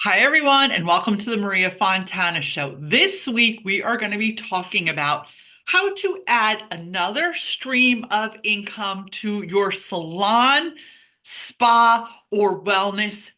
Hi, everyone, and welcome to the Maria Fontana Show. This week, we are going to be talking about how to add another stream of income to your salon, spa, or wellness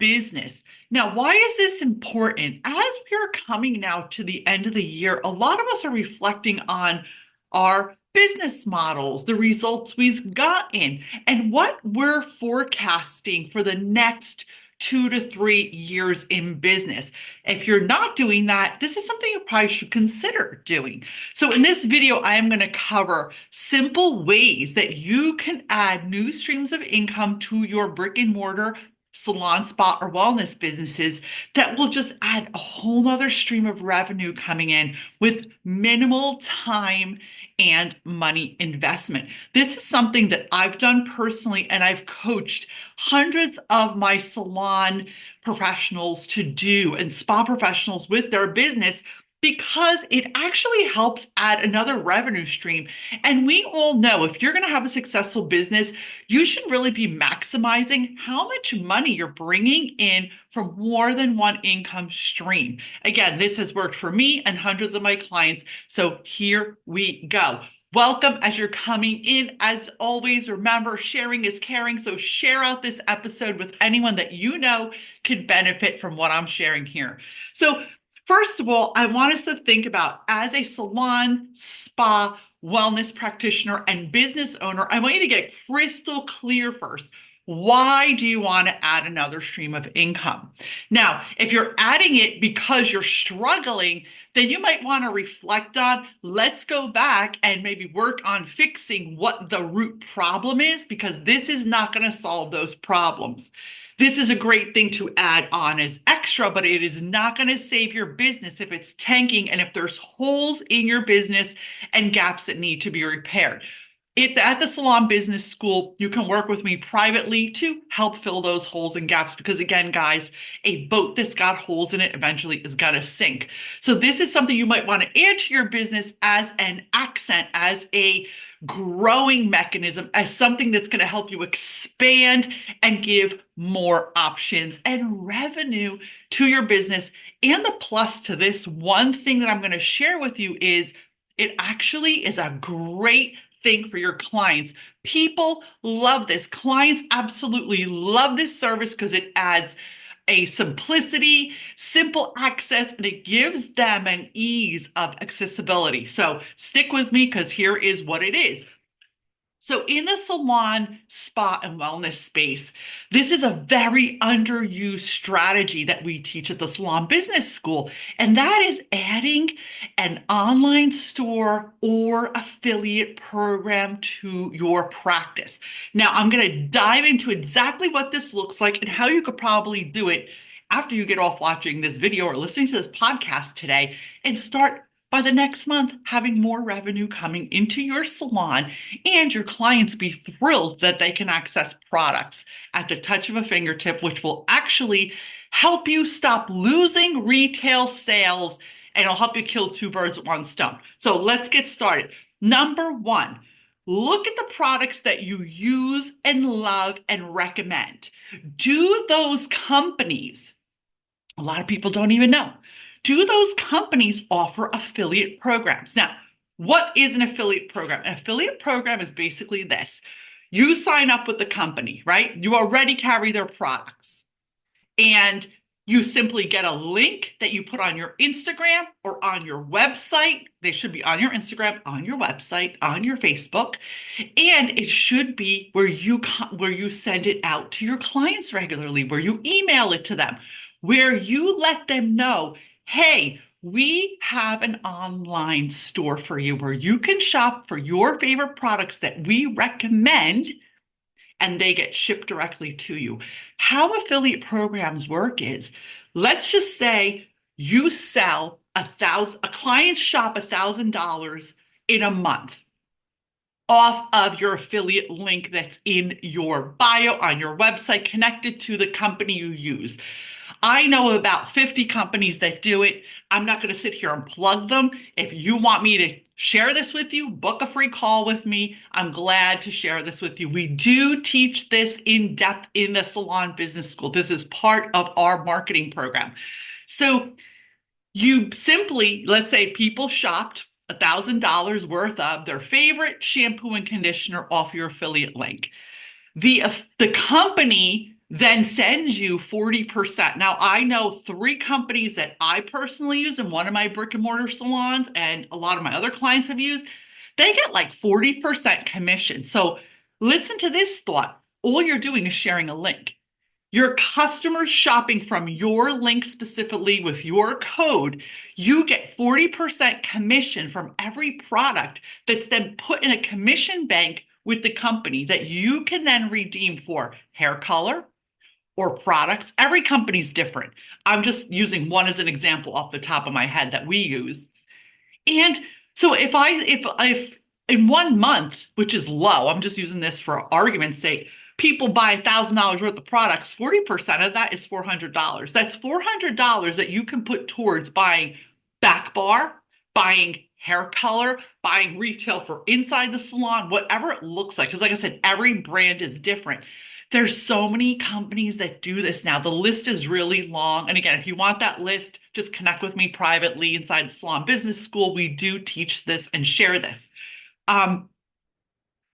business. Now, why is this important? As we are coming now to the end of the year, a lot of us are reflecting on our business models, the results we've gotten, and what we're forecasting for the next 2 to 3 years in business. If you're not doing that, this is something you probably should consider doing. So in this video, I am going to cover simple ways that you can add new streams of income to your brick and mortar salon, spa, or wellness businesses that will just add a whole nother stream of revenue coming in with minimal time and money investment. This is something that I've done personally, and I've coached hundreds of my salon professionals to do and spa professionals with their business because it actually helps add another revenue stream. And we all know if you're going to have a successful business, you should really be maximizing how much money you're bringing in from more than one income stream. Again, this has worked for me and hundreds of my clients. So here we go. Welcome as you're coming in. As always, remember, sharing is caring. So share out this episode with anyone that you know could benefit from what I'm sharing here. So first of all, I want us to think about as a salon, spa, wellness practitioner, and business owner, I want you to get crystal clear first. Why do you want to add another stream of income? Now, if you're adding it because you're struggling, then you might want to reflect on, let's go back and maybe work on fixing what the root problem is, because this is not going to solve those problems. This is a great thing to add on as extra, but it is not going to save your business if it's tanking and if there's holes in your business and gaps that need to be repaired. At the Salon Business School, you can work with me privately to help fill those holes and gaps because, again, guys, a boat that's got holes in it eventually is going to sink. So this is something you might want to add to your business as an accent, as a growing mechanism, as something that's going to help you expand and give more options and revenue to your business. And the plus to this one thing that I'm going to share with you is it actually is a great thing for your clients. People love this. Clients absolutely love this service because it adds a simplicity, simple access, and it gives them an ease of accessibility. So stick with me because here is what it is. So in the salon, spa, and wellness space, this is a very underused strategy that we teach at the Salon Business School, and that is adding an online store or affiliate program to your practice. Now, I'm going to dive into exactly what this looks like and how you could probably do it after you get off watching this video or listening to this podcast today and start by the next month having more revenue coming into your salon and your clients be thrilled that they can access products at the touch of a fingertip, which will actually help you stop losing retail sales and it'll help you kill two birds with one stone. So let's get started. Number one, look at the products that you use and love and recommend. Do those companies, a lot of people don't even know, do those companies offer affiliate programs? Now, what is an affiliate program? An affiliate program is basically this. You sign up with the company, right? You already carry their products. And you simply get a link that you put on your Instagram or on your website. They should be on your Instagram, on your website, on your Facebook, and it should be where you send it out to your clients regularly, where you email it to them, where you let them know, hey, we have an online store for you where you can shop for your favorite products that we recommend and they get shipped directly to you. How affiliate programs work is, let's just say you sell a client shop $1,000 in a month off of your affiliate link that's in your bio on your website connected to the company you use. I know about 50 companies that do it. I'm not going to sit here and plug them. If you want me to share this with you, book a free call with me. I'm glad to share this with you. We do teach this in depth in the Salon Business School. This is part of our marketing program. So you simply, let's say people shopped $1,000 worth of their favorite shampoo and conditioner off your affiliate link. The company then sends you 40%. Now, I know three companies that I personally use in one of my brick and mortar salons, and a lot of my other clients have used. They get like 40% commission. So listen to this thought. All you're doing is sharing a link. Your customers shopping from your link specifically with your code, you get 40% commission from every product that's then put in a commission bank with the company that you can then redeem for hair color or products. Every company's different. I'm just using one as an example off the top of my head that we use. And so if in 1 month, which is low, I'm just using this for argument's sake, people buy $1,000 worth of products, 40% of that is $400. That's $400 that you can put towards buying back bar, buying hair color, buying retail for inside the salon, whatever it looks like. Because like I said, every brand is different. There's so many companies that do this now. The list is really long. And again, if you want that list, just connect with me privately inside the Salon Business School. We do teach this and share this. Um,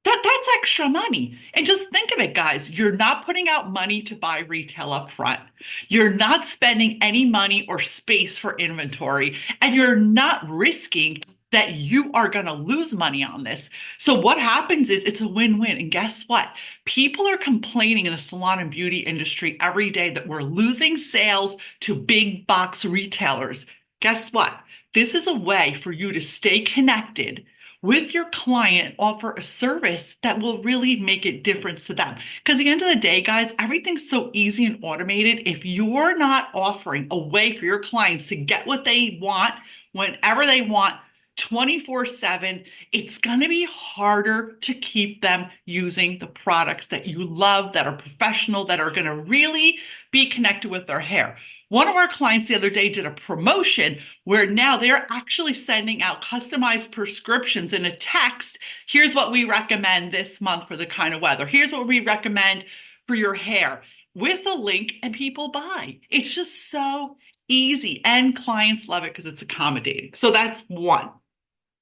that's extra money. And just think of it, guys. You're not putting out money to buy retail up front. You're not spending any money or space for inventory, and you're not risking that you are going to lose money on this. So what happens is it's a win-win. And guess what? People are complaining in the salon and beauty industry every day that we're losing sales to big box retailers. Guess what? This is a way for you to stay connected with your client, offer a service that will really make a difference to them. Because at the end of the day, guys, everything's so easy and automated. If you're not offering a way for your clients to get what they want whenever they want, 24/7, it's going to be harder to keep them using the products that you love, that are professional, that are going to really be connected with their hair. One of our clients the other day did a promotion where now they're actually sending out customized prescriptions in a text. Here's what we recommend this month for the kind of weather. Here's what we recommend for your hair with a link, and people buy. It's just so easy, and clients love it because it's accommodating. So that's one.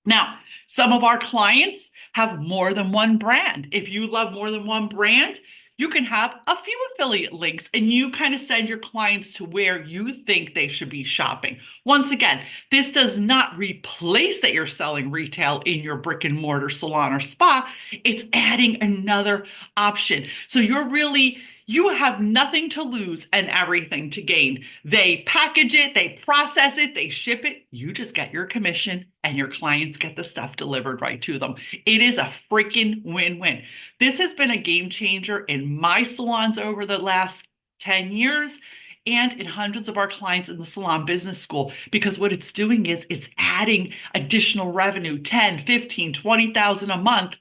Now, some of our clients have more than one brand. If you love more than one brand, you can have a few affiliate links and you kind of send your clients to where you think they should be shopping. Once again, this does not replace that you're selling retail in your brick and mortar salon or spa. It's adding another option. So you have nothing to lose and everything to gain. They package it, they process it, they ship it. You just get your commission and your clients get the stuff delivered right to them. It is a freaking win-win. This has been a game changer in my salons over the last 10 years and in hundreds of our clients in the Salon Business School, because what it's doing is it's adding additional revenue, 10, 15, 20,000 a month.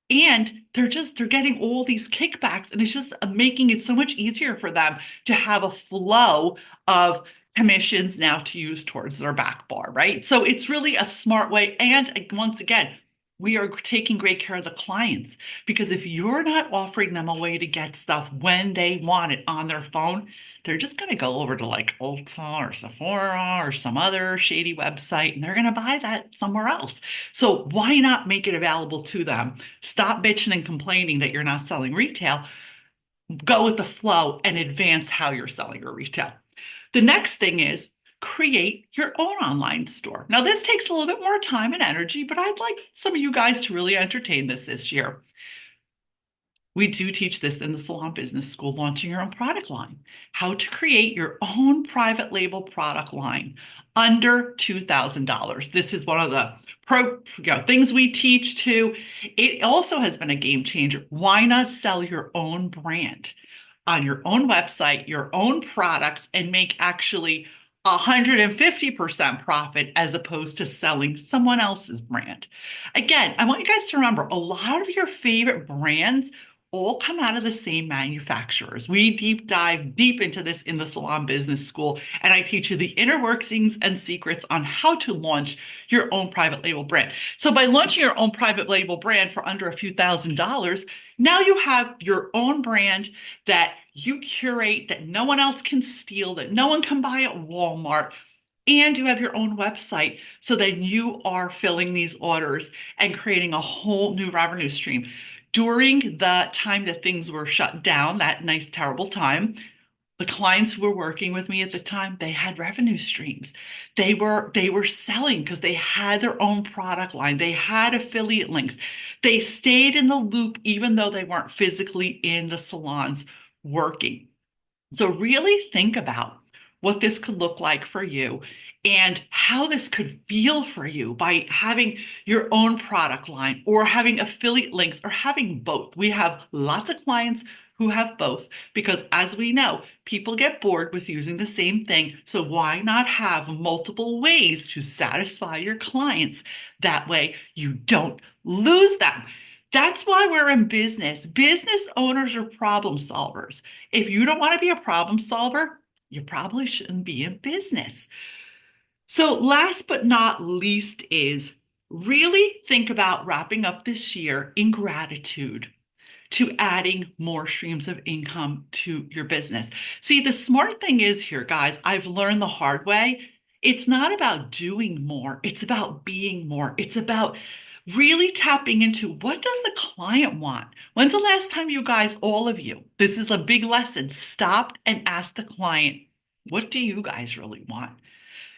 And they're getting all these kickbacks, and it's just making it so much easier for them to have a flow of commissions now to use towards their back bar, right? So it's really a smart way. And once again, we are taking great care of the clients, because if you're not offering them a way to get stuff when they want it on their phone, they're just going to go over to like Ulta or Sephora or some other shady website, and they're going to buy that somewhere else. So why not make it available to them? Stop bitching and complaining that you're not selling retail. Go with the flow and advance how you're selling your retail. The next thing is create your own online store. Now, this takes a little bit more time and energy, but I'd like some of you guys to really entertain this year. We do teach this in the Salon Business School, launching your own product line, how to create your own private label product line under $2,000. This is one of the things we teach too. It also has been a game changer. Why not sell your own brand on your own website, your own products, and make actually 150% profit as opposed to selling someone else's brand? Again, I want you guys to remember a lot of your favorite brands all come out of the same manufacturers. We deep dive deep into this in the Salon Business School, and I teach you the inner workings and secrets on how to launch your own private label brand. So by launching your own private label brand for under a few $1,000s, now you have your own brand that you curate, that no one else can steal, that no one can buy at Walmart. And you have your own website so that you are filling these orders and creating a whole new revenue stream. During the time that things were shut down, that nice, terrible time, the clients who were working with me at the time, they had revenue streams. They were selling because they had their own product line. They had affiliate links. They stayed in the loop even though they weren't physically in the salons working. So really think about what this could look like for you and how this could feel for you by having your own product line or having affiliate links or having both. We have lots of clients who have both because, as we know, people get bored with using the same thing. So why not have multiple ways to satisfy your clients? That way you don't lose them. That's why we're in business. Business owners are problem solvers. If you don't want to be a problem solver, you probably shouldn't be in business. So last but not least is really think about wrapping up this year in gratitude to adding more streams of income to your business. See, the smart thing is here, guys, I've learned the hard way. It's not about doing more. It's about being more. It's about really tapping into what does the client want? When's the last time you guys, all of you, this is a big lesson, stopped and asked the client, what do you guys really want?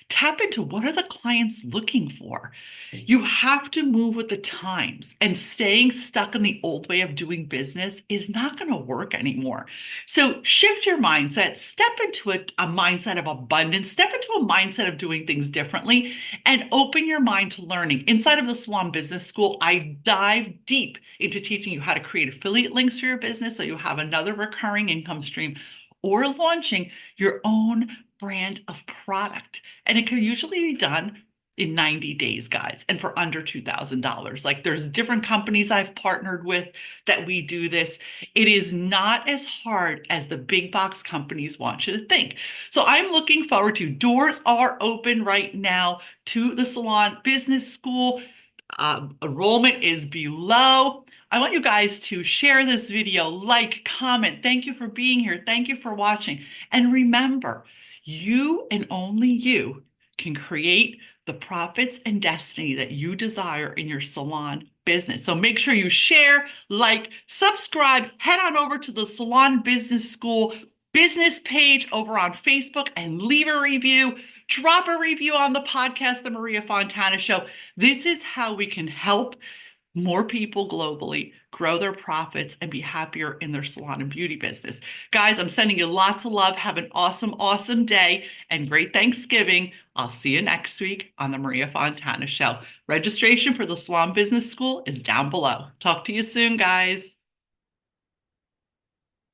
Tap into what are the clients looking for. You have to move with the times, and staying stuck in the old way of doing business is not going to work anymore. So shift your mindset, step into a mindset of abundance, step into a mindset of doing things differently, and open your mind to learning. Inside of the Salon Business School, I dive deep into teaching you how to create affiliate links for your business so you have another recurring income stream, or launching your own brand of product. And it can usually be done in 90 days, guys, and for under $2,000. Like, there's different companies I've partnered with that we do this. It is not as hard as the big box companies want you to think. So I'm looking forward to, doors are open right now to the Salon Business School. Enrollment is below. I want you guys to share this video, like, comment. Thank you for being here. Thank you for watching. And remember, you and only you can create the profits and destiny that you desire in your salon business. So make sure you share, like, subscribe, head on over to the Salon Business School business page over on Facebook and leave a review. Drop a review on the podcast, The Maria Fontana Show. This is how we can help more people globally grow their profits and be happier in their salon and beauty business. Guys, I'm sending you lots of love. Have an awesome, awesome day and great Thanksgiving. I'll see you next week on the Maria Fontana Show. Registration for the Salon Business School is down below. Talk to you soon, guys.